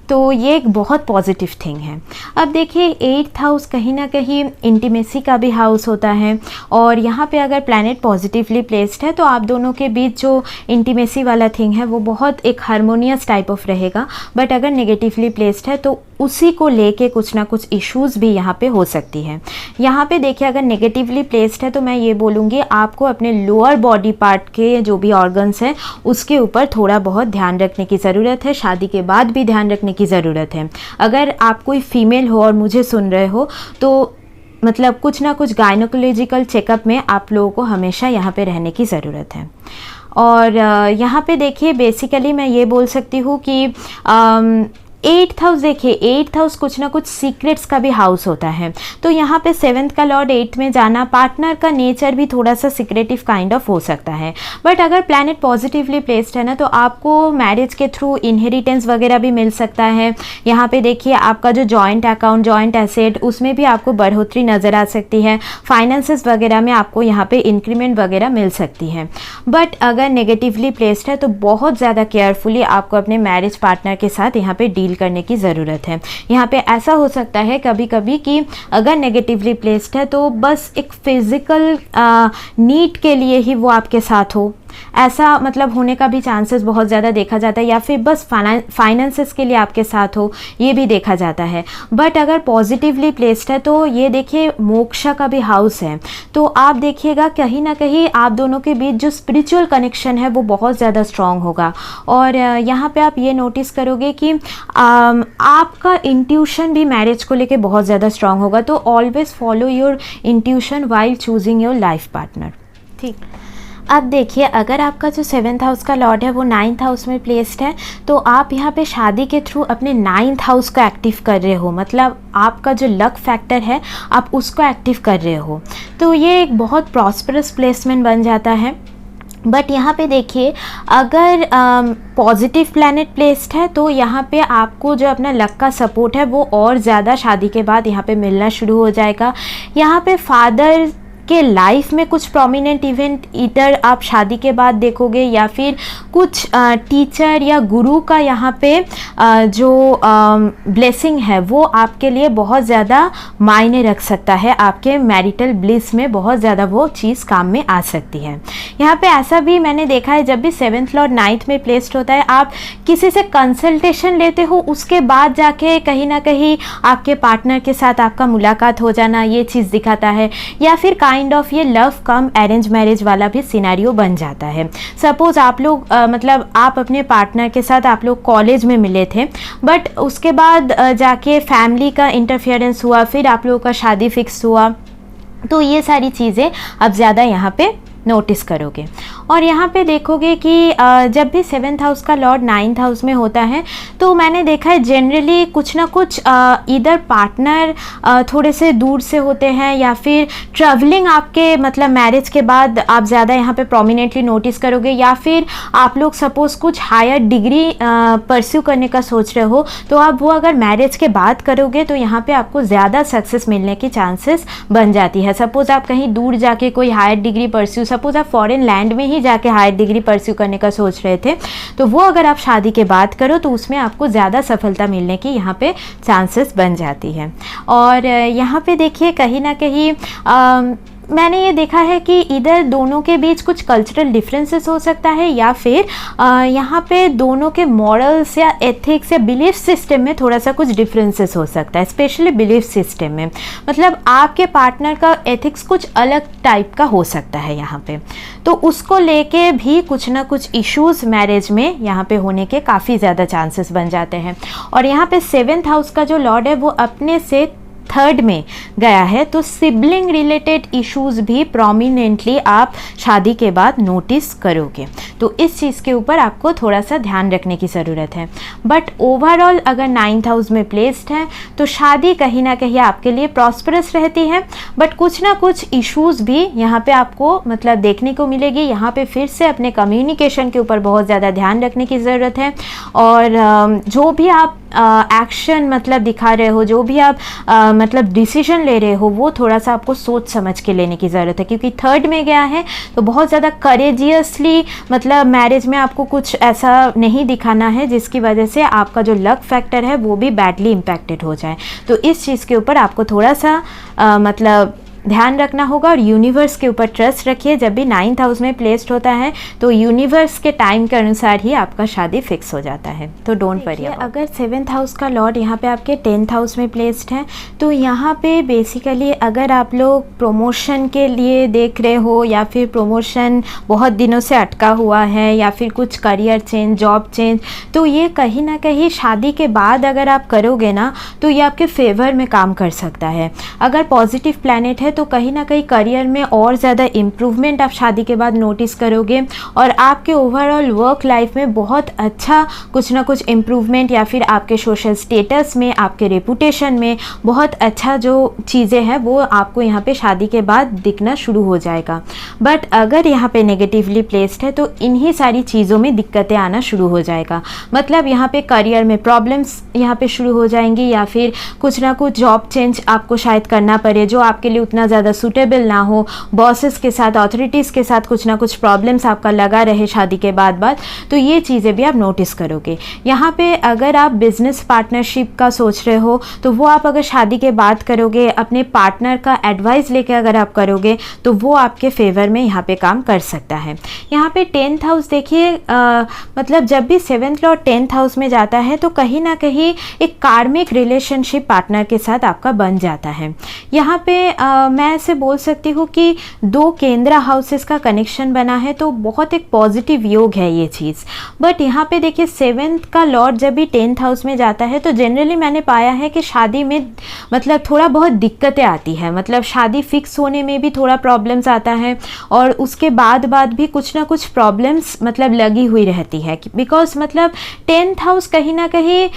तो ये एक बहुत पॉजिटिव थिंग है। अब देखिए 8th हाउस कहीं ना कहीं इंटीमेसी का भी हाउस होता है, और यहाँ पे अगर प्लैनेट पॉजिटिवली प्लेस्ड है तो आप दोनों के बीच जो इंटीमेसी वाला थिंग है वो बहुत एक हारमोनियस टाइप ऑफ रहेगा। बट अगर नेगेटिवली प्लेस्ड है तो उसी को लेके कुछ ना कुछ इश्यूज़ भी यहाँ पे हो सकती है। यहाँ पे देखिए अगर नेगेटिवली प्लेस्ड है तो मैं ये बोलूँगी आपको अपने लोअर बॉडी पार्ट के जो भी ऑर्गन्स हैं उसके ऊपर थोड़ा बहुत ध्यान रखने की ज़रूरत है, शादी के बाद भी ध्यान रखने की ज़रूरत है। अगर आप कोई फीमेल हो और मुझे सुन रहे हो तो मतलब कुछ ना कुछ गायनोकोलॉजिकल चेकअप में आप लोगों को हमेशा यहाँ पे रहने की ज़रूरत है। और यहाँ पे देखिए बेसिकली मैं ये बोल सकती हूँ कि 8th हाउस देखिए 8th हाउस कुछ ना कुछ सीक्रेट्स का भी हाउस होता है। तो यहाँ पे 7th का लॉर्ड 8th में जाना, पार्टनर का नेचर भी थोड़ा सा सीक्रेटिव काइंड ऑफ हो सकता है। बट अगर प्लैनेट पॉजिटिवली प्लेस्ड है ना तो आपको मैरिज के थ्रू इनहेरिटेंस वगैरह भी मिल सकता है। यहाँ पे देखिए आपका जो जॉइंट अकाउंट, जॉइंट एसेट, उसमें भी आपको बढ़ोतरी नज़र आ सकती है। फाइनेंसेस वगैरह में आपको यहाँ पे इंक्रीमेंट वगैरह मिल सकती है। बट अगर नेगेटिवली प्लेस्ड है तो बहुत ज़्यादा केयरफुली आपको अपने मैरिज पार्टनर के साथ यहाँ पे डील करने की ज़रूरत है। यहाँ पे ऐसा हो सकता है कभी कभी कि अगर नेगेटिवली प्लेस्ड है तो बस एक फिज़िकल नीड के लिए ही वो आपके साथ हो, ऐसा मतलब होने का भी चांसेस बहुत ज़्यादा देखा जाता है। या फिर बस फाइनेंसेस के लिए आपके साथ हो, ये भी देखा जाता है। बट अगर पॉजिटिवली प्लेस्ड है तो ये देखिए मोक्षा का भी हाउस है। तो आप देखिएगा कहीं ना कहीं आप दोनों के बीच जो स्पिरिचुअल कनेक्शन है वो बहुत ज़्यादा स्ट्रॉन्ग होगा। और यहाँ पे आप ये नोटिस करोगे कि आपका इंट्यूशन भी मैरिज को लेके बहुत ज़्यादा स्ट्रॉन्ग होगा। तो always follow your intuition while choosing your life partner. ठीक, अब देखिए अगर आपका जो 7th हाउस का लॉर्ड है वो 9th हाउस में प्लेस्ड है तो आप यहाँ पे शादी के थ्रू अपने 9th हाउस को एक्टिव कर रहे हो, मतलब आपका जो लक फैक्टर है आप उसको एक्टिव कर रहे हो। तो ये एक बहुत प्रॉस्परस प्लेसमेंट बन जाता है। बट यहाँ पे देखिए अगर पॉजिटिव प्लैनेट प्लेस्ड है तो यहाँ पे आपको जो अपना लक का सपोर्ट है वो और ज़्यादा शादी के बाद यहाँ पे मिलना शुरू हो जाएगा। यहाँ पे फादर के लाइफ में कुछ प्रोमिनेंट इवेंट इधर आप शादी के बाद देखोगे, या फिर कुछ टीचर या गुरु का यहाँ पे जो ब्लेसिंग है वो आपके लिए बहुत ज़्यादा मायने रख सकता है। आपके मैरिटल ब्लिस में बहुत ज़्यादा वो चीज़ काम में आ सकती है। यहाँ पे ऐसा भी मैंने देखा है जब भी 7th लॉर्ड 9th में प्लेस्ड होता है आप किसी से कंसल्टेशन लेते हो, उसके बाद जाके कहीं ना कहीं आपके पार्टनर के साथ आपका मुलाकात हो जाना, ये चीज़ दिखाता है। या फिर काइंड ऑफ ये लव कम अरेंज मैरिज वाला भी सिनेरियो बन जाता है। सपोज आप लोग मतलब आप अपने पार्टनर के साथ आप लोग कॉलेज में मिले थे, बट उसके बाद जाके फैमिली का इंटरफेरेंस हुआ, फिर आप लोगों का शादी फिक्स हुआ। तो ये सारी चीज़ें अब ज़्यादा यहाँ पे नोटिस करोगे। और यहाँ पे देखोगे कि जब भी 7th हाउस का लॉर्ड 9th हाउस में होता है तो मैंने देखा है जनरली कुछ ना कुछ इधर पार्टनर थोड़े से दूर से होते हैं, या फिर ट्रैवलिंग आपके मतलब मैरिज के बाद आप ज़्यादा यहाँ पे प्रोमिनेंटली नोटिस करोगे, या फिर आप लोग सपोज़ कुछ हायर डिग्री परस्यू करने का सोच रहे हो तो आप वो अगर मैरिज के बाद करोगे तो यहाँ पे आपको ज़्यादा सक्सेस मिलने की चांसेस बन जाती है। सपोज़ आप कहीं दूर जाके कोई हायर डिग्री परस्यू, सपोज़ आप फॉरेन लैंड में ही जाके हायर डिग्री परस्यू करने का सोच रहे थे, तो वो अगर आप शादी के बाद करो तो उसमें आपको ज़्यादा सफलता मिलने की यहाँ पे चांसेस बन जाती है। और यहाँ पे देखिए कहीं ना कहीं मैंने ये देखा है कि इधर दोनों के बीच कुछ कल्चरल डिफरेंसेस हो सकता है, या फिर यहाँ पे दोनों के मॉरल्स या एथिक्स या बिलीफ सिस्टम में थोड़ा सा कुछ डिफरेंसेस हो सकता है, स्पेशली बिलीफ सिस्टम में। मतलब आपके पार्टनर का एथिक्स कुछ अलग टाइप का हो सकता है यहाँ पे, तो उसको लेके भी कुछ ना कुछ इश्यूज मैरिज में यहाँ पे होने के काफ़ी ज़्यादा चांसेस बन जाते हैं। और यहाँ पे 7th हाउस का जो लॉर्ड है वो अपने से 3rd में गया है, तो सिबलिंग रिलेटेड इश्यूज भी प्रोमिनेंटली आप शादी के बाद नोटिस करोगे। तो इस चीज़ के ऊपर आपको थोड़ा सा ध्यान रखने की ज़रूरत है। बट ओवरऑल अगर 9th हाउस में प्लेस्ड है तो शादी कहीं ना कहीं आपके लिए प्रॉस्परस रहती है, बट कुछ ना कुछ इश्यूज भी यहाँ पे आपको मतलब देखने को मिलेगी। यहाँ पे फिर से अपने कम्युनिकेशन के ऊपर बहुत ज़्यादा ध्यान रखने की ज़रूरत है। और जो भी आप एक्शन मतलब दिखा रहे हो, जो भी आप मतलब डिसीजन ले रहे हो, वो थोड़ा सा आपको सोच समझ के लेने की ज़रूरत है, क्योंकि 3rd में गया है तो बहुत ज़्यादा करेजियसली मतलब मैरिज में आपको कुछ ऐसा नहीं दिखाना है जिसकी वजह से आपका जो लक फैक्टर है वो भी बैडली इम्पैक्टेड हो जाए। तो इस चीज़ के ऊपर आपको थोड़ा सा मतलब ध्यान रखना होगा। और यूनिवर्स के ऊपर ट्रस्ट रखिए। जब भी 9th हाउस में प्लेस्ड होता है तो यूनिवर्स के टाइम के अनुसार ही आपका शादी फिक्स हो जाता है, तो डोंट वरी। अगर 7th हाउस का लॉर्ड यहाँ पे आपके 10th हाउस में प्लेस्ड है तो यहाँ पे बेसिकली अगर आप लोग प्रमोशन के लिए देख रहे हो, या फिर प्रमोशन बहुत दिनों से अटका हुआ है, या फिर कुछ करियर चेंज, जॉब चेंज, तो ये कहीं ना कहीं शादी के बाद अगर आप करोगे ना तो ये आपके फेवर में काम कर सकता है। अगर पॉजिटिव प्लैनेट है तो कहीं ना कहीं करियर में और ज़्यादा इम्प्रूवमेंट आप शादी के बाद नोटिस करोगे, और आपके ओवरऑल वर्क लाइफ में बहुत अच्छा कुछ ना कुछ इम्प्रूवमेंट, या फिर आपके सोशल स्टेटस में, आपके रेपुटेशन में बहुत अच्छा जो चीज़ें हैं वो आपको यहाँ पे शादी के बाद दिखना शुरू हो जाएगा। बट अगर यहाँ पे नेगेटिवली प्लेस्ड है तो इन्हीं सारी चीज़ों में दिक्कतें आना शुरू हो जाएगा। मतलब यहाँ पे करियर में प्रॉब्लम्स यहाँ पे शुरू हो जाएंगी, या फिर कुछ ना कुछ जॉब चेंज आपको शायद करना पड़े जो आपके लिए उतना ज़्यादा सूटेबल ना हो, बॉसेस के साथ, अथॉरिटीज़ के साथ कुछ ना कुछ प्रॉब्लम्स आपका लगा रहे शादी के बाद। तो ये चीज़ें भी आप नोटिस करोगे। यहाँ पे अगर आप बिजनेस पार्टनरशिप का सोच रहे हो तो वो आप अगर शादी के बाद करोगे, अपने पार्टनर का एडवाइस लेके अगर आप करोगे तो वो आपके फेवर में यहाँ पे काम कर सकता है। यहाँ पे 10th हाउस देखिए, मतलब जब भी 7th लॉर्ड 10th हाउस में जाता है तो कहीं ना कहीं एक कार्मिक रिलेशनशिप पार्टनर के साथ आपका बन जाता है। यहाँ पे मैं ऐसे बोल सकती हूँ कि 2 केंद्र हाउसेस का कनेक्शन बना है, तो बहुत एक पॉजिटिव योग है ये चीज़। बट यहाँ पे देखिए 7th का लॉर्ड जब भी 10th हाउस में जाता है तो जनरली मैंने पाया है कि शादी में मतलब थोड़ा बहुत दिक्कतें आती है, मतलब शादी फिक्स होने में भी थोड़ा प्रॉब्लम्स आता है, और उसके बाद भी कुछ ना कुछ प्रॉब्लम्स मतलब लगी हुई रहती है। बिकॉज मतलब 10th हाउस कहीं ना कहीं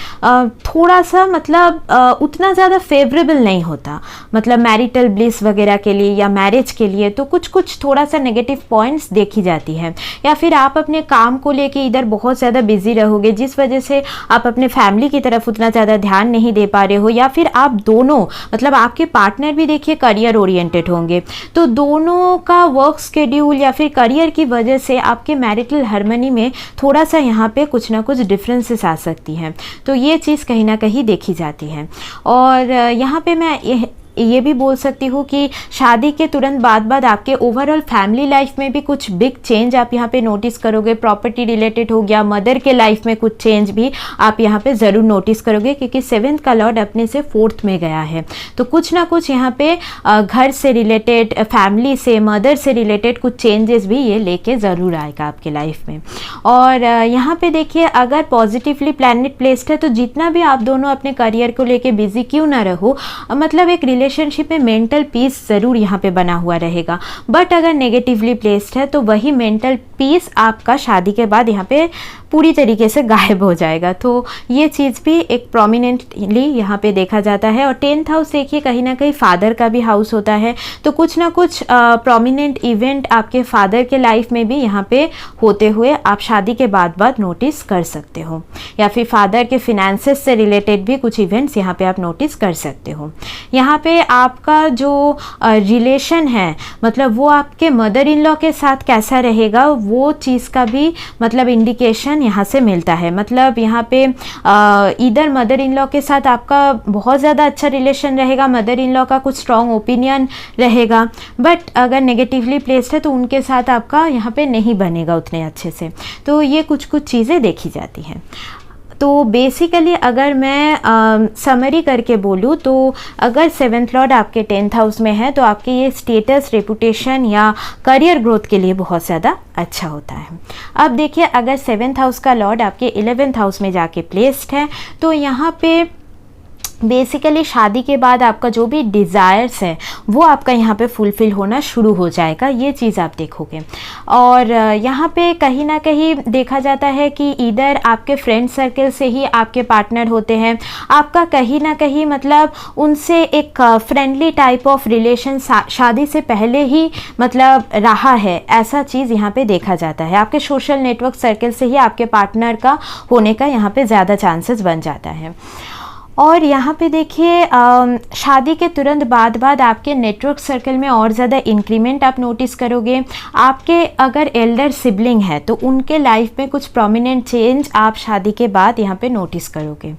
थोड़ा सा मतलब उतना ज़्यादा फेवरेबल नहीं होता, मतलब मैरिटल ब्लिस वगैरह के लिए या मैरिज के लिए, तो कुछ थोड़ा सा नेगेटिव पॉइंट्स देखी जाती है। या फिर आप अपने काम को लेके इधर बहुत ज़्यादा बिजी रहोगे जिस वजह से आप अपने फैमिली की तरफ उतना ज़्यादा ध्यान नहीं दे पा रहे हो, या फिर आप दोनों मतलब आपके पार्टनर भी देखिए करियर ओरिएंटेड होंगे, तो दोनों का वर्क शेड्यूल या फिर करियर की वजह से आपके मैरिटल हार्मनी में थोड़ा सा यहाँ पे कुछ ना कुछ डिफरेंसेस आ सकती हैं। तो ये चीज़ कहीं ना कहीं देखी जाती है। और यहाँ पे मैं ये भी बोल सकती हूँ कि शादी के तुरंत बाद आपके ओवरऑल फैमिली लाइफ में भी कुछ बिग चेंज आप यहाँ पे नोटिस करोगे। प्रॉपर्टी रिलेटेड हो गया, मदर के लाइफ में कुछ चेंज भी आप यहाँ पे ज़रूर नोटिस करोगे, क्योंकि 7th का लॉर्ड अपने से 4th में गया है। तो कुछ ना कुछ यहाँ पे घर से रिलेटेड, फैमिली से, मदर से रिलेटेड कुछ चेंजेस भी ये लेके ज़रूर आएगा आपके लाइफ में। और यहाँ पे देखिए अगर पॉजिटिवली प्लैनेट प्लेस्ड है तो जितना भी आप दोनों अपने करियर को लेके बिजी क्यों ना रहो, मतलब एक रिलेशनशिप में मेंटल पीस ज़रूर यहाँ पे बना हुआ रहेगा। बट अगर नेगेटिवली प्लेस्ड है तो वही मेंटल पीस आपका शादी के बाद यहाँ पे पूरी तरीके से गायब हो जाएगा। तो ये चीज़ भी एक प्रोमिनेंटली यहाँ पे देखा जाता है। और 10th हाउस देखिए कहीं ना कहीं फादर का भी हाउस होता है, तो कुछ ना कुछ प्रोमिनेंट इवेंट आपके फादर के लाइफ में भी यहाँ पे होते हुए आप शादी के बाद नोटिस कर सकते हो, या फिर फादर के फिनेंसेस से रिलेटेड भी कुछ इवेंट्स यहाँ पे आप नोटिस कर सकते हो। यहाँ पे आपका जो रिलेशन है मतलब वो आपके मदर इन लॉ के साथ कैसा रहेगा वो चीज़ का भी मतलब इंडिकेशन यहाँ से मिलता है। मतलब यहाँ पे इधर मदर इन लॉ के साथ आपका बहुत ज़्यादा अच्छा रिलेशन रहेगा, मदर इन लॉ का कुछ स्ट्रॉन्ग ओपिनियन रहेगा, बट अगर नेगेटिवली प्लेस्ड है तो उनके साथ आपका यहाँ पे नहीं बनेगा उतने अच्छे से। तो ये कुछ चीज़ें देखी जाती हैं। तो बेसिकली अगर मैं समरी करके बोलूँ तो अगर 7th लॉर्ड आपके 10th हाउस में है तो आपके ये स्टेटस, रेपुटेशन या करियर ग्रोथ के लिए बहुत ज़्यादा अच्छा होता है। अब देखिए अगर 7th हाउस का लॉर्ड आपके 11th हाउस में जाके प्लेस्ड है तो यहाँ पे बेसिकली शादी के बाद आपका जो भी डिज़ायर्स है वो आपका यहाँ पे फुलफ़िल होना शुरू हो जाएगा, ये चीज़ आप देखोगे। और यहाँ पे कहीं ना कहीं देखा जाता है कि इधर आपके फ्रेंड सर्कल से ही आपके पार्टनर होते हैं, आपका कहीं ना कहीं मतलब उनसे एक फ्रेंडली टाइप ऑफ रिलेशन शादी से पहले ही मतलब रहा है, ऐसा चीज़ यहाँ पे देखा जाता है। आपके सोशल नेटवर्क सर्कल से ही आपके पार्टनर का होने का यहाँ पे ज़्यादा चांसेस बन जाता है। और यहाँ पे देखिए शादी के तुरंत बाद आपके नेटवर्क सर्कल में और ज़्यादा इंक्रीमेंट आप नोटिस करोगे। आपके अगर एल्डर सिबलिंग है तो उनके लाइफ में कुछ प्रोमिनेंट चेंज आप शादी के बाद यहाँ पे नोटिस करोगे।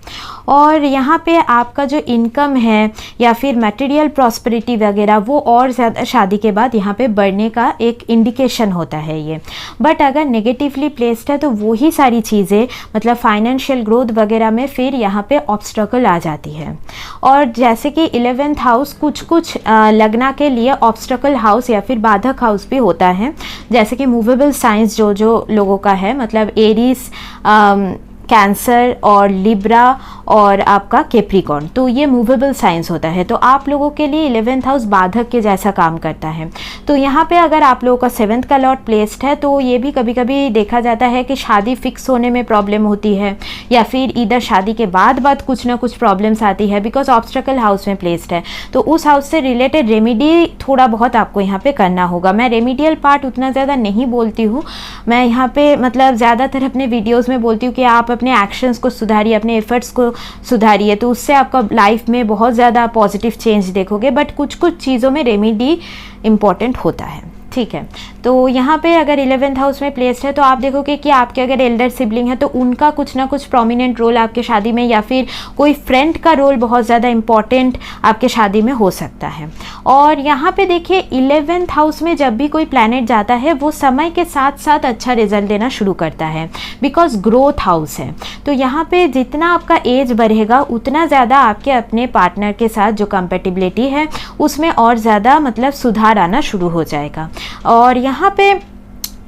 और यहाँ पे आपका जो इनकम है या फिर मटेरियल प्रॉस्पेरिटी वगैरह वो और ज़्यादा शादी के बाद यहाँ पे बढ़ने का एक इंडिकेशन होता है ये। बट अगर नेगेटिवली प्लेस्ड है तो वही सारी चीज़ें मतलब फाइनेंशियल ग्रोथ वगैरह में फिर यहाँ पे ऑब्स्टकल आ जाती है। और जैसे कि 11th हाउस कुछ लगना के लिए ऑब्स्टकल हाउस या फिर बाधक हाउस भी होता है, जैसे कि मूवेबल साइंस जो लोगों का है मतलब एरीज, कैंसर और लिब्रा और आपका कैप्रिकॉर्न, तो ये मूवेबल साइंस होता है। तो आप लोगों के लिए 11th हाउस बाधक के जैसा काम करता है। तो यहाँ पे अगर आप लोगों का 7th का लॉर्ड प्लेस्ड है तो ये भी कभी कभी देखा जाता है कि शादी फिक्स होने में प्रॉब्लम होती है या फिर इधर शादी के बाद कुछ ना कुछ प्रॉब्लम्स आती है बिकॉज ऑब्स्टकल हाउस में प्लेस्ड है। तो उस हाउस से रिलेटेड रेमेडी थोड़ा बहुत आपको यहाँ पे करना होगा। मैं रेमेडियल पार्ट उतना ज़्यादा नहीं बोलती हूँ, मैं यहाँ पे मतलब ज़्यादातर अपने वीडियोज़ में बोलती हूँ कि आप अपने एक्शंस को सुधारिए, अपने एफर्ट्स को सुधारिए, तो उससे आपका लाइफ में बहुत ज़्यादा पॉजिटिव चेंज देखोगे। बट कुछ चीज़ों में रेमेडी इम्पॉर्टेंट होता है, ठीक है। तो यहाँ पे अगर 11th हाउस में प्लेस्ड है तो आप देखोगे कि आपके अगर एल्डर सिबलिंग है तो उनका कुछ ना कुछ प्रोमिनेंट रोल आपके शादी में या फिर कोई फ्रेंड का रोल बहुत ज़्यादा इम्पॉर्टेंट आपके शादी में हो सकता है। और यहाँ पे देखिए 11th हाउस में जब भी कोई प्लैनेट जाता है वो समय के साथ साथ अच्छा रिजल्ट देना शुरू करता है बिकॉज ग्रोथ हाउस है। तो यहाँ पे जितना आपका एज बढ़ेगा उतना ज़्यादा आपके अपने पार्टनर के साथ जो कंपेटिबिलिटी है उसमें और ज़्यादा मतलब सुधार आना शुरू हो जाएगा। और यहाँ पे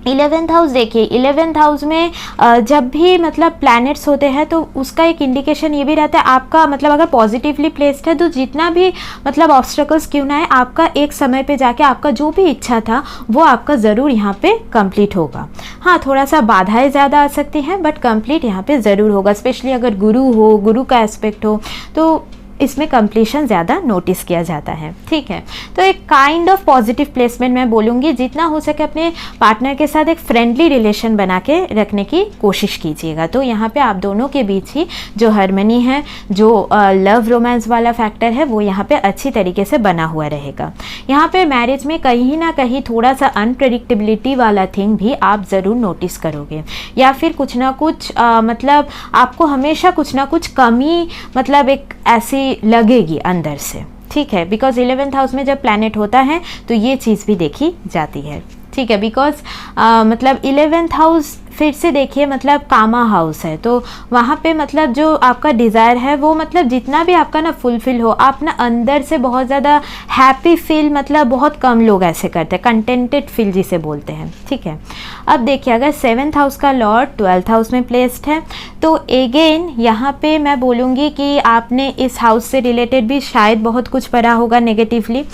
11th हाउस देखिए, 11th हाउस में जब भी मतलब प्लैनेट्स होते हैं तो उसका एक इंडिकेशन ये भी रहता है आपका मतलब अगर पॉजिटिवली प्लेस्ड है तो जितना भी मतलब ऑब्स्टकल्स क्यों ना है आपका एक समय पे जाके आपका जो भी इच्छा था वो आपका ज़रूर यहाँ पे कंप्लीट होगा। हाँ, थोड़ा सा बाधाएं ज़्यादा आ सकती हैं बट कंप्लीट यहाँ पे ज़रूर होगा। स्पेशली अगर गुरु का एस्पेक्ट हो तो इसमें कंप्लीशन ज़्यादा नोटिस किया जाता है, ठीक है। तो एक काइंड ऑफ पॉजिटिव प्लेसमेंट मैं बोलूँगी, जितना हो सके अपने पार्टनर के साथ एक फ्रेंडली रिलेशन बना के रखने की कोशिश कीजिएगा। तो यहाँ पे आप दोनों के बीच ही जो हार्मनी है, जो लव रोमांस वाला फैक्टर है वो यहाँ पे अच्छी तरीके से बना हुआ रहेगा। यहाँ पे मैरिज में कहीं ना कहीं थोड़ा सा अनप्रेडिक्टेबिलिटी वाला थिंग भी आप ज़रूर नोटिस करोगे या फिर कुछ ना कुछ मतलब आपको हमेशा कुछ ना कुछ कमी मतलब एक ऐसी लगेगी अंदर से, ठीक है। बिकॉज 11th हाउस में जब प्लैनेट होता है तो ये चीज़ भी देखी जाती है, ठीक है। बिकॉज मतलब 11th हाउस फिर से देखिए मतलब कामा हाउस है, तो वहाँ पे मतलब जो आपका डिज़ायर है वो मतलब जितना भी आपका ना फुलफिल हो, आप ना अंदर से बहुत ज़्यादा हैप्पी फील, मतलब बहुत कम लोग ऐसे करते हैं, कंटेंटेड फील जिसे बोलते हैं, ठीक है। अब देखिए अगर 7th हाउस का लॉर्ड 12th हाउस में प्लेस्ड है तो अगेन यहाँ पे मैं बोलूँगी कि आपने इस हाउस से रिलेटेड भी शायद बहुत कुछ पढ़ा होगा नेगेटिवली।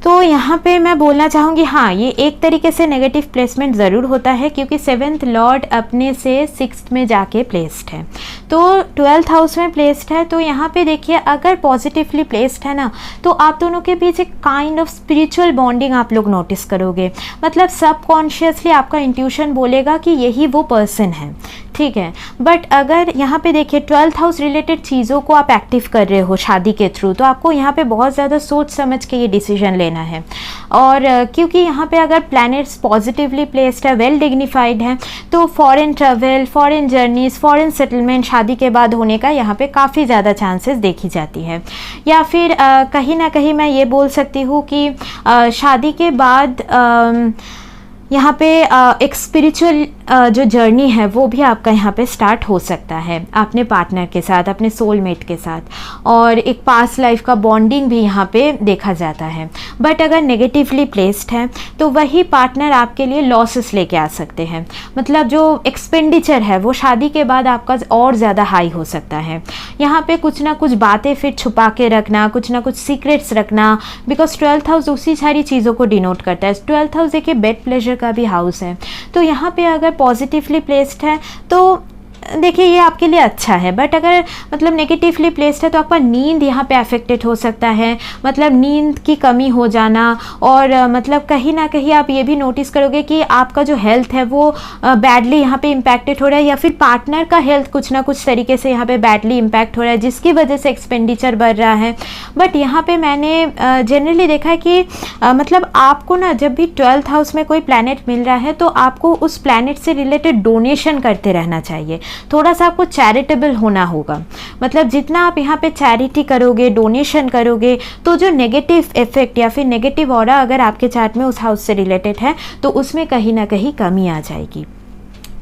तो यहाँ पे मैं बोलना चाहूँगी हाँ, ये एक तरीके से नेगेटिव प्लेसमेंट ज़रूर होता है क्योंकि 7th लॉर्ड अपने से 6th में जाके प्लेस्ड है, तो 12th हाउस में प्लेस्ड है। तो यहाँ पे देखिए अगर पॉजिटिवली प्लेस्ड है ना, तो आप दोनों के बीच एक काइंड ऑफ स्पिरिचुअल बॉन्डिंग आप लोग नोटिस करोगे, मतलब सबकॉन्शियसली आपका इंट्यूशन बोलेगा कि यही वो पर्सन है, ठीक है। बट अगर यहाँ पे देखिए 12th हाउस रिलेटेड चीज़ों को आप एक्टिव कर रहे हो शादी के थ्रू, तो आपको यहाँ पे बहुत ज़्यादा सोच समझ के ये डिसीजन लेना है। और क्योंकि यहाँ पे अगर प्लैनेट्स पॉजिटिवली प्लेस्ड है, वेल डिग्निफाइड है, तो foreign travel, foreign journeys, foreign settlement शादी के बाद होने का यहाँ पे काफ़ी ज़्यादा चांसेस देखी जाती है। या फिर कहीं ना कहीं मैं ये बोल सकती हूँ कि शादी के बाद यहाँ पे एक स्पिरिचुअल जो जर्नी है वो भी आपका यहाँ पे स्टार्ट हो सकता है अपने पार्टनर के साथ, अपने सोलमेट के साथ, और एक पास्ट लाइफ का बॉन्डिंग भी यहाँ पे देखा जाता है। बट अगर नेगेटिवली प्लेस्ड है तो वही पार्टनर आपके लिए लॉसेस लेके आ सकते हैं, मतलब जो एक्सपेंडिचर है वो शादी के बाद आपका और ज़्यादा हाई हो सकता है। यहाँ पे कुछ ना कुछ बातें फिर छुपा के रखना, कुछ ना कुछ सीक्रेट्स रखना, बिकॉज 12th हाउस उसी सारी चीज़ों को डिनोट करता है। 12th हाउस देखिए बेड प्लेजर का भी हाउस है, तो यहाँ पे अगर पॉजिटिवली प्लेस्ड है तो देखिए ये आपके लिए अच्छा है। बट अगर मतलब नेगेटिवली प्लेस्ड है तो आपका नींद यहाँ पे अफेक्टेड हो सकता है, मतलब नींद की कमी हो जाना, और मतलब कहीं ना कहीं आप ये भी नोटिस करोगे कि आपका जो हेल्थ है वो बैडली यहाँ पे इम्पैक्टेड हो रहा है, या फिर पार्टनर का हेल्थ कुछ ना कुछ तरीके से यहाँ पे बैडली इम्पैक्ट हो रहा है, जिसकी वजह से एक्सपेंडिचर बढ़ रहा है। बट यहाँ पे मैंने जनरली देखा है कि मतलब आपको ना जब भी 12th हाउस में कोई प्लैनेट मिल रहा है तो आपको उस प्लैनेट से रिलेटेड डोनेशन करते रहना चाहिए, थोड़ा सा आपको चैरिटेबल होना होगा। मतलब जितना आप यहाँ पे चैरिटी करोगे, डोनेशन करोगे, तो जो नेगेटिव इफेक्ट या फिर नेगेटिव ऑरा अगर आपके चार्ट में उस हाउस से रिलेटेड है तो उसमें कहीं ना कहीं कमी आ जाएगी।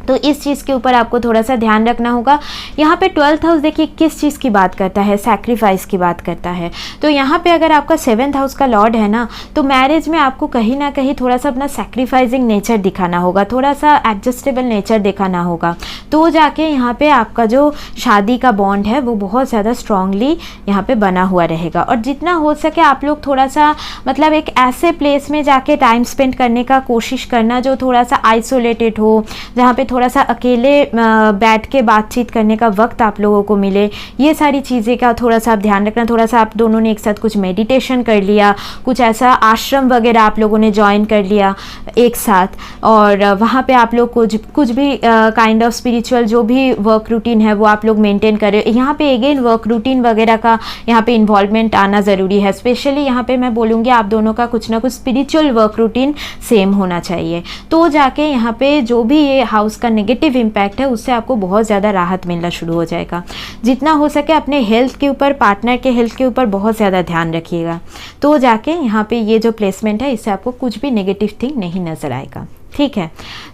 तो इस चीज़ के ऊपर आपको थोड़ा सा ध्यान रखना होगा। यहाँ पे 12th हाउस देखिए किस चीज़ की बात करता है, सैक्रिफाइस की बात करता है। तो यहाँ पे अगर आपका 7th हाउस का लॉर्ड है ना, तो मैरिज में आपको कहीं ना कहीं थोड़ा सा अपना सैक्रिफाइसिंग नेचर दिखाना होगा, थोड़ा सा एडजस्टेबल नेचर दिखाना होगा, तो जाके यहाँ पे आपका जो शादी का बॉन्ड है वो बहुत ज़्यादा स्ट्रांगली यहाँ पे बना हुआ रहेगा। और जितना हो सके आप लोग थोड़ा सा मतलब एक ऐसे प्लेस में जाके टाइम स्पेंड करने का कोशिश करना जो थोड़ा सा आइसोलेटेड हो, जहाँ पे थोड़ा सा अकेले बैठ के बातचीत करने का वक्त आप लोगों को मिले। ये सारी चीज़ें का थोड़ा सा आप ध्यान रखना। थोड़ा सा आप दोनों ने एक साथ कुछ मेडिटेशन कर लिया, कुछ ऐसा आश्रम वगैरह आप लोगों ने ज्वाइन कर लिया एक साथ, और वहाँ पे आप लोग कुछ भी काइंड ऑफ स्पिरिचुअल जो भी वर्क रूटीन है वो आप लोग मेंटेन करें। यहाँ पे अगेन वर्क रूटीन वगैरह का यहाँ पे इन्वॉल्वमेंट आना ज़रूरी है। स्पेशली यहाँ पे मैं बोलूँगी आप दोनों का कुछ ना कुछ स्पिरिचुअल वर्क रूटीन सेम होना चाहिए, तो जाके यहाँ पे जो भी ये हाउस का नेगेटिव इम्पैक्ट है उससे आपको बहुत ज़्यादा राहत मिलना शुरू हो जाएगा। जितना हो सके अपने हेल्थ के ऊपर, पार्टनर के हेल्थ के ऊपर बहुत ज़्यादा ध्यान रखिएगा, तो जाके यहाँ पे ये जो प्लेसमेंट है इससे आपको कुछ भी नेगेटिव थिंग नहीं नज़र आएगा। ठीक है,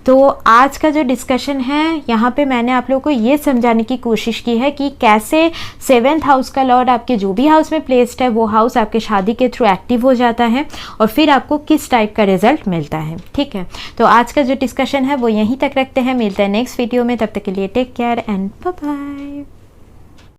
तो आज का जो डिस्कशन है यहाँ पे मैंने आप लोगों को ये समझाने की कोशिश की है कि कैसे 7th हाउस का लॉर्ड आपके जो भी हाउस में प्लेस्ड है वो हाउस आपके शादी के थ्रू एक्टिव हो जाता है और फिर आपको किस टाइप का रिजल्ट मिलता है। ठीक है, तो आज का जो डिस्कशन है वो यहीं तक रखते हैं, मिलते हैं नेक्स्ट वीडियो में। तब तक के लिए take care and bye bye.